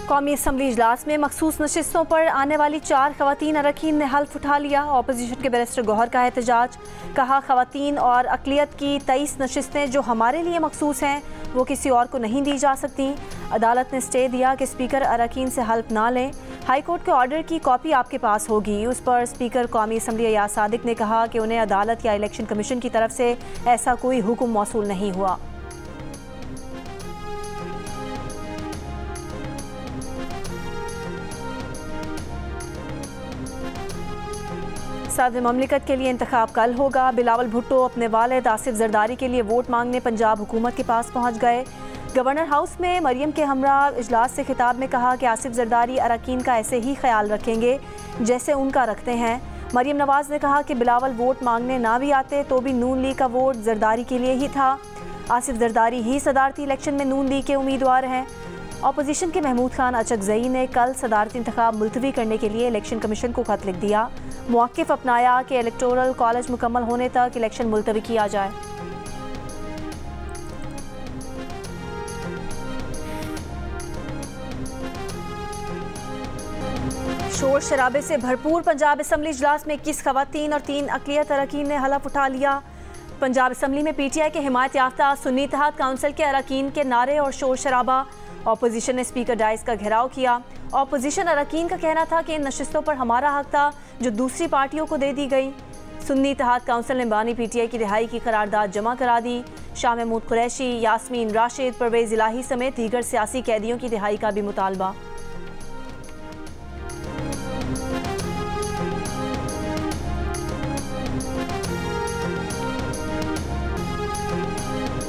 कौमी असम्बली इजलास में मखसूस नशिस्तों पर आने वाली 4 खवातीन अरकान ने हल्फ उठा लिया। अपोजिशन के बैरिस्टर गौहर का एहतजाज, कहा खवातीन और अक़लियत की 23 नशिस्तें जो हमारे लिए मखसूस हैं वो किसी और को नहीं दी जा सकती। अदालत ने स्टे दिया कि स्पीकर अरकान से हल्फ ना लें। हाई कोर्ट के ऑर्डर की कॉपी आपके पास होगी। उस पर स्पीकर कौमी असम्बली अयाज सादिक ने कहा कि उन्हें अदालत या इलेक्शन कमीशन की तरफ से ऐसा कोई हुक्म मौसूल नहीं हुआ। सदर ममलिकत के लिए इंतखाब कल होगा। बिलावल भुट्टो अपने वालिद आसिफ जरदारी के लिए वोट मांगने पंजाब हुकूमत के पास पहुंच गए। गवर्नर हाउस में मरियम के हमरा इजलास से खिताब में कहा कि आसिफ जरदारी अरकान का ऐसे ही ख्याल रखेंगे जैसे उनका रखते हैं। मरियम नवाज ने कहा कि बिलावल वोट मांगने ना भी आते तो भी नून लीग का वोट जरदारी के लिए ही था। आसिफ जरदारी ही सदारती इलेक्शन में नून लीग के उम्मीदवार हैं। अपोजिशन के महमूद खान अचकजई ने कल सदारती इंतखाब मुलतवी करने के लिए इलेक्शन कमीशन को खत लिख दिया। मौक़िफ़ अपनाया कि इलेक्टोरल कॉलेज मुकम्मल होने तक इलेक्शन मुलतवी किया जाए। शोर शराबे से भरपूर पंजाब असम्बली इजलास में 21 खवातीन और 3 अक़लियत अरकान ने हलफ उठा लिया। पंजाब असम्बली में PTI के हिमायत याफ्ता सुन्नी इत्तेहाद काउंसिल के अरकान के नारे और शोर शराबा। अपोजिशन ने स्पीकर डाइस का घेराव किया। अपोजिशन अरकान का कहना था कि इन नशिस्तों पर हमारा हक था जो दूसरी पार्टियों को दे दी गई। सुन्नी इत्तेहाद काउंसिल ने बानी PTI की रिहाई की करारदाद जमा करा दी। शाह महमूद कुरैशी, यास्मीन राशिद, परवेज इलाही समेत दीगर सियासी कैदियों की रिहाई का भी मुतालबा।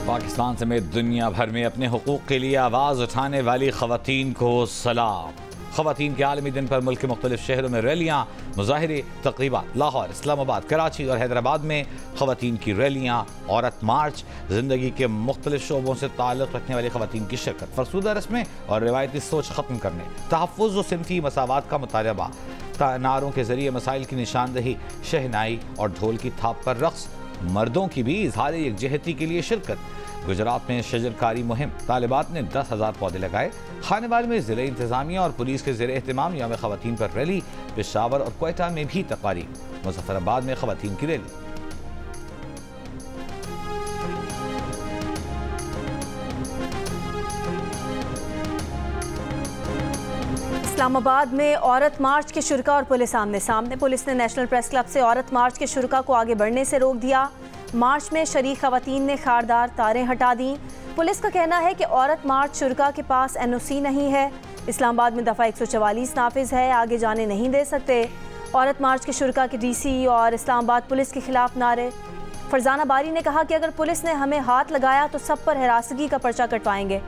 पाकिस्तान समेत दुनिया भर में अपने हुकूक के लिए आवाज़ उठाने वाली खवातीन को सलाम। खवातीन के आलमी दिन पर मुल्क के मुख्तलिफ शहरों में रैलियाँ, मुजाहिरे, तक़रीबात। लाहौर, इस्लामाबाद, कराची और हैदराबाद में खवातीन की रैलियाँ, औरत मार्च, ज़िंदगी के मुख्तलिफ शोबों से ताल्लुक़ रखने वाली खवातीन की शिरकत, फरसूदा रस्में और रिवायती सोच ख़त्म करने, तहफ़्फ़ुज़ व सिनफ़ी मसावात का मुतालबा, नारों के ज़रिए मसाइल की निशानदही, शहनाई और ढोल की थाप पर रक़्स, मर्दों की भी इज़हार यकजहती के लिए शिरकत। गुजरात में शजरकारी मुहिम, तालिबात ने 10,000 पौधे लगाए। खानेवाल में ज़िले इंतज़ामिया और पुलिस के ज़ेर एहतमाम यौम ख़वातीन पर रैली। पेशावर और क्वेटा में भी तकारीब। मुज़फ़्फ़राबाद में ख़वातीन की रैली। इस्लामाबाद में औरत मार्च के शुरका और पुलिस आमने सामने। पुलिस ने नेशनल प्रेस क्लब से औरत मार्च के शुरका को आगे बढ़ने से रोक दिया। मार्च में शरीक खवातीन ने खारदार तारें हटा दी। पुलिस का कहना है कि औरत मार्च शुरका के पास NOC नहीं है। इस्लामाबाद में दफ़ा 144 नाफिज है, आगे जाने नहीं दे सकते। औरत मार्च के शुरका के DC और इस्लामाबाद पुलिस के खिलाफ नारे। फरजाना बारी ने कहा कि अगर पुलिस ने हमें हाथ लगाया तो सब पर हिरासगी का पर्चा कटवाएंगे।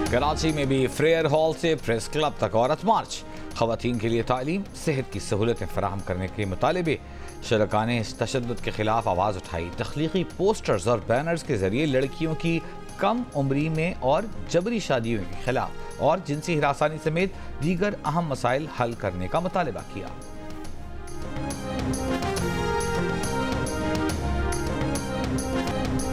कराची में भी फ्रेयर हॉल से प्रेस क्लब तक औरत मार्च। खवातीन के लिए तालीम, सेहत की सहूलतें फराहम करने के मुतालिबे। शुरका ने इस तशद्दुद के खिलाफ आवाज़ उठाई। तख्लीकी पोस्टर्स और बैनर्स के जरिए लड़कियों की कम उम्री में और जबरी शादियों के खिलाफ और जिनसी हिरासानी समेत दीगर अहम मसाइल हल करने का मुतालिबा किया।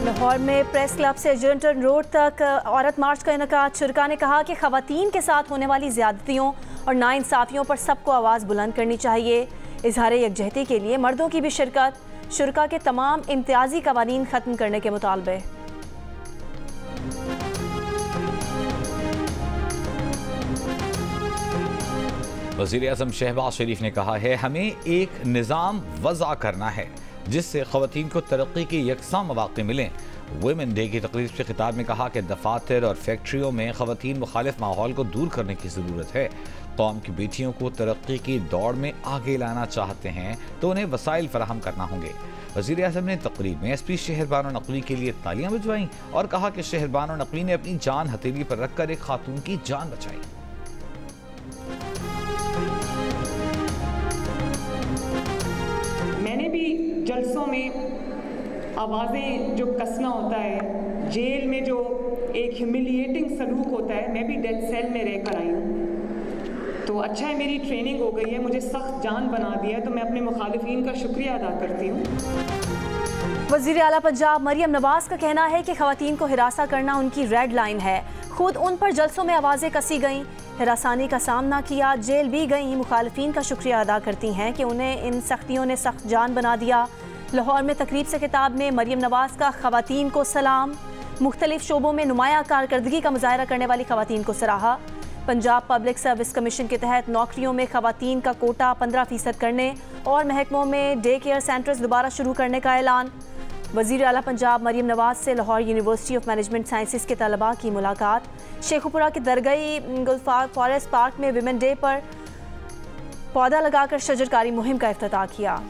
लाहौर में प्रेस क्लब से एजेंटन रोड तक औरत मार्च का इनकाद। शुरका ने कहा कि खवातीन के साथ होने वाली ज़्यादतियों और नाइंसाफ़ियों पर सबको आवाज़ बुलंद करनी चाहिए। इजहार यकजहती के लिए मर्दों की भी शिरकत। शुरका के तमाम इम्तियाजी कवानीन ख़त्म करने के मुतालबे। वज़ीर आज़म शहबाज शरीफ ने कहा है, हमें एक निज़ाम वज़ा करना है जिससे ख़वातीन को तरक्की के यकसां मौक़े मिलें। वुमेन डे की तकरीर से खिताब में कहा कि दफातर और फैक्ट्रियों में ख़वातीन मुखालिफ माहौल को दूर करने की ज़रूरत है। कौम की बेटियों को तरक्की की दौड़ में आगे लाना चाहते हैं तो उन्हें वसाइल फराहम करना होंगे। वज़ीर आज़म ने तकरीब में SP शहर बानो नकवी के लिए तालियां भिजवाईं और कहा कि शहर बानो नकवी ने अपनी जान हथेली पर रखकर एक खातून की जान बचाई। मैंने भी जलसों में आवाज़ें जो कसना होता है, जेल में जो एक ह्यूमिलिएटिंग सलूक होता है, मैं भी डेथ सेल में रहकर आई हूँ। तो अच्छा है मेरी ट्रेनिंग हो गई है, मुझे सख्त जान बना दिया है, तो मैं अपने मुखालिफिन का शुक्रिया अदा करती हूँ। वज़ीर आला पंजाब मरियम नवाज का कहना है कि ख़वातीन को हिरासा करना उनकी रेड लाइन है। खुद उन पर जलसों में आवाज़ें कसी गईं, हिरासानी का सामना किया, जेल भी गईं। मुखालिफिन का शुक्रिया अदा करती हैं कि उन्हें इन सख्तियों ने सख्त जान बना दिया। लाहौर में तकरीब से खिताब में मरियम नवाज का ख़वातीन को सलाम। मुख्तलिफ शोबों में नुमाया कारकर्दगी का मुजाहरा करने वाली ख़वातीन को सराहा। पंजाब पब्लिक सर्विस कमीशन के तहत नौकरियों में ख़वातीन का कोटा 15% करने और महकमों में डे केयर सेंटर्स दोबारा शुरू करने का ऐलान। वज़ीर आला पंजाब मरियम नवाज से Lahore university of management sciences के तलबा की मुलाकात। शेखुपुरा के दरगाही गुलफार फॉरेस्ट पार्क में विमेन डे पर पौधा लगाकर शजरकारी मुहिम का इफ्तिताह किया।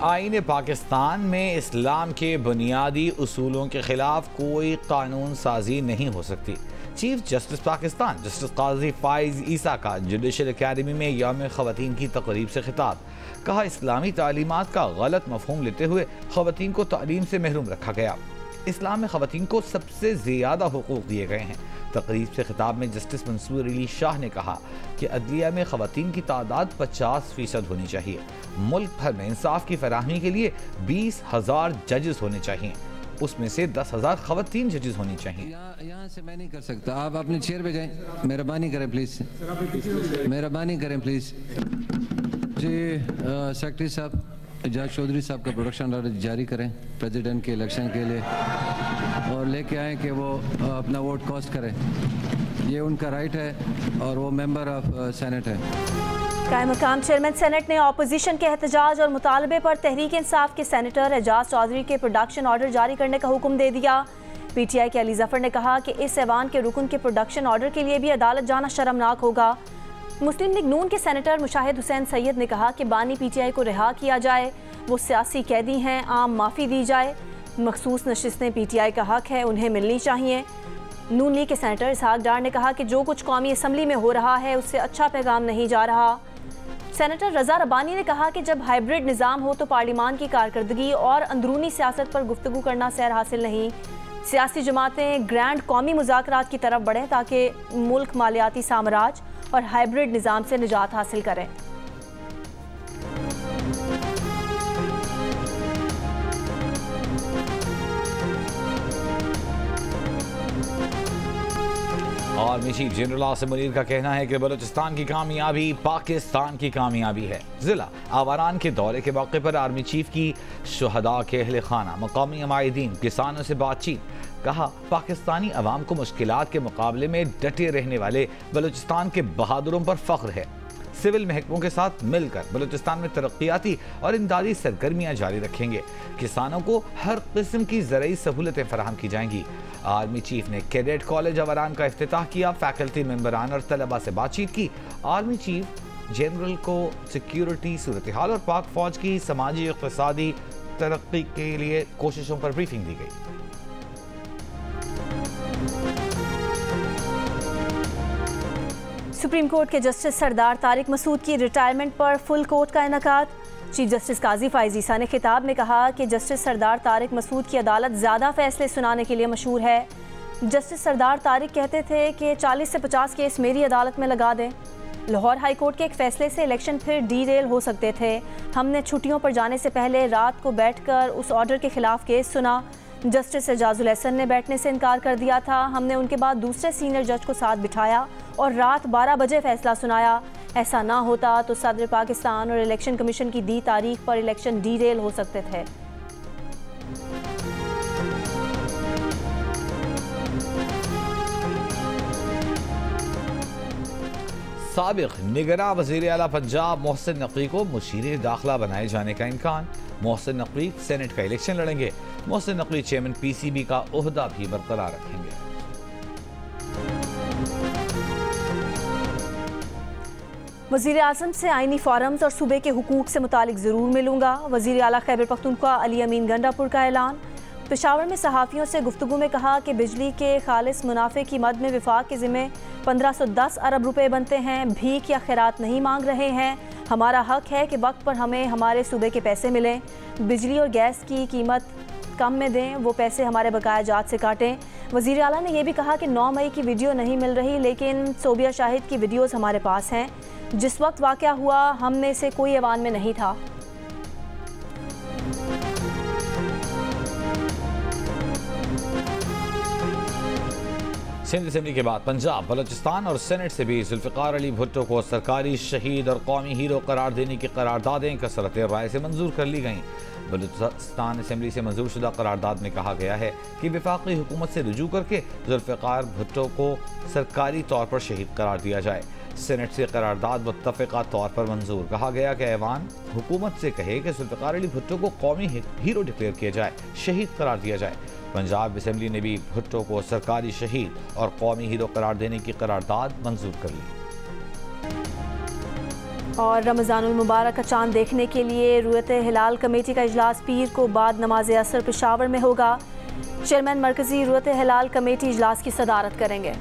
आईन पाकिस्तान में इस्लाम के बुनियादी उसूलों के खिलाफ कोई कानून साजी नहीं हो सकती। चीफ जस्टिस पाकिस्तान जस्टिस काजी फाइज ईसा का जुडिशल अकेडमी में यौम ख़वातीन की तकरीब से खिताब। कहा, इस्लामी तालीमात का गलत मफहूम लेते हुए ख़वातीन को तालीम से महरूम रखा गया। इस्लाम में ख़वातीन को सबसे ज़्यादा हुकूक दिए गए हैं। तकरीब से खिताब में जस्टिस मंसूर अली शाह ने कहा कि अदलिया में ख़वातीन की तादाद 50% होनी चाहिए। मुल्क भर में इंसाफ की फराहमी के लिए 20,000 जजेस होने चाहिए, उसमें से 10,000 ख़वातीन जजेस होनी चाहिए। यहाँ से मैं नहीं कर सकता, आप अपनी चेयर पे जाएं, मेहरबानी करें प्लीज़, मेहरबानी करें प्लीज़। जी सेक्रेटरी साहब, एजाज चौधरी साहब का प्रोडक्शन ऑर्डर जारी करें प्रेसिडेंट के इलेक्शन के लिए, और लेके आएँ कि वो अपना वोट कॉस्ट करें। ये उनका राइट है और वो मेंबर ऑफ सेनेट है। कायम मकाम चेयरमैन सेनेट ने अपोजिशन के एहतजाज और मुतालबे पर तहरीक इंसाफ के सेनेटर एजाज चौधरी के प्रोडक्शन ऑर्डर जारी करने का हुक्म दे दिया। PTI के अली जफर ने कहा कि इस ऐवान के रुकन के प्रोडक्शन ऑर्डर के लिए भी अदालत जाना शर्मनाक होगा। मुस्लिम लीग नून के सेनेटर मुशाहिद हुसैन सैयद ने कहा कि बानी PTI को रिहा किया जाए, वो सियासी कैदी हैं, आम माफ़ी दी जाए। मखसूस नशिस्तें PTI का हक है, उन्हें मिलनी चाहिए। नून लीग के सेनेटर इसहाक डार ने कहा कि जो कुछ कौमी असम्बली में हो रहा है उससे अच्छा पैगाम नहीं जा रहा। सेनेटर रज़ा रब्बानी ने कहा कि जब हाइब्रिड निज़ाम हो तो पार्लिमान की कारकर्दगी और अंदरूनी सियासत पर गुफ्तगू करना सैर हासिल नहीं। सियासी जमातें ग्रैंड कौमी मुज़ाकरात की तरफ बढ़ें ताकि मुल्क मालियाती साम्राज्य और हाइब्रिड निज़ाम से निजात हासिल करें। Army chief general Asim Munir का कहना है कि बलूचिस्तान की कामयाबी पाकिस्तान की कामयाबी है। जिला आवारान के दौरे के मौके पर आर्मी चीफ की शुहदा के अहले खाना, मकामी अमायदीन, किसानों से बातचीत। कहा, पाकिस्तानी अवाम को मुश्किलात के मुकाबले में डटे रहने वाले बलूचिस्तान के बहादुरों पर फख्र है। सिविल महकमों के साथ मिलकर बलूचिस्तान में तरक्याती और इमदादी सरगर्मियाँ जारी रखेंगे। किसानों को हर किस्म की ज़रूरी सहूलतें फराहम की जाएंगी। आर्मी चीफ ने कैडेट कॉलेज अवारान का इफ्तिताह किया, फैकल्टी मेंबरान और तलबा से बातचीत की। आर्मी चीफ जनरल को सिक्योरिटी सूरत हाल और पाक फौज की समाजी इक़्तिसादी तरक्की के लिए कोशिशों पर ब्रीफिंग दी गई। सुप्रीम कोर्ट के जस्टिस सरदार तारिक मसूद की रिटायरमेंट पर फुल कोर्ट का इनेकाद। चीफ जस्टिस काजी फाइज ईसा ने खिताब में कहा कि जस्टिस सरदार तारिक मसूद की अदालत ज़्यादा फैसले सुनाने के लिए मशहूर है। जस्टिस सरदार तारिक कहते थे कि 40 से 50 केस मेरी अदालत में लगा दें। लाहौर हाई कोर्ट के एक फैसले से इलेक्शन फिर डीरेल हो सकते थे। हमने छुट्टियों पर जाने से पहले रात को बैठकर उस ऑर्डर के खिलाफ केस सुना। जस्टिस एजाजुल हसन ने बैठने से इनकार कर दिया था। हमने उनके बाद दूसरे सीनियर जज को साथ बिठाया और रात 12 बजे फैसला सुनाया। ऐसा ना होता तो सदर पाकिस्तान और इलेक्शन कमीशन की दी तारीख पर इलेक्शन डीरेल हो सकते थे। साबिक निगरां वज़ीर आला पंजाब मोहसिन नकवी को मुशीर दाखिला बनाए जाने का इम्कान। मोहसिन नकवी सेनेट का इलेक्शन लड़ेंगे। मोहसिन नकवी चेयरमैन PCB का ओहदा भी बरकरार रखेंगे। वज़ीर आज़म से आइनी फ़ॉरम्स और सूबे के हुकूक से मुतालिक ज़रूर मिलूंगा। वज़ीर आला खैबर पख्तूनख्वा अली अमीन गंडापुर का ऐलान। पेशावर में सहाफ़ियों से गुफ्तगू में कहा कि बिजली के खालिस मुनाफे की मद में विफाक के ज़िम्मे 1510 अरब रुपए बनते हैं। भीख या खैरात नहीं मांग रहे हैं। हमारा हक है कि वक्त पर हमें हमारे सूबे के पैसे मिलें। बिजली और गैस की कीमत कम में दें, वो पैसे हमारे बकाया जात से काटें। वज़ीर आला ने यह भी कहा कि 9 मई की वीडियो नहीं मिल रही, लेकिन सोबिया शाहिद की वीडियोज़ हमारे पास हैं। जिस वक्त वाक़या हुआ हम में से कोई ऐवान में नहीं था। सिंध असेंबली के बाद पंजाब, बलोचिस्तान और सेनेट से भी जुल्फ़िकार अली भुट्टो को सरकारी शहीद और कौमी हीरो करार देने की करारदादें कसरत राय से मंजूर कर ली गईं। बलूचिस्तान असेंबली से मंजूर शुदा करारदाद में कहा गया है कि वफाकी हुकूमत से रुजू करके जुल्फ़िकार भुट्टो को सरकारी तौर पर शहीद करार दिया जाए। सेनेट से करारदाद मुत्तफ़िक़ा तौर पर मंजूर। कहा गया कि ऐवान हुकूमत से कहे कि जुल्फ़िकार अली भुट्टो को कौमी हीरो डिक्लेयर किया जाए, शहीद करार दिया जाए। पंजाब असेंबली ने भी भुट्टो को सरकारी शहीद और कौमी हीरो करार देने की करारदाद मंजूर कर ली। और रमज़ानुल मुबारक का चांद देखने के लिए रुयत हिलाल कमेटी का इजलास पीर को बाद नमाज असर पेशावर में होगा। चेयरमैन मरकजी रुयत हिलाल कमेटी इजलास की सदारत करेंगे।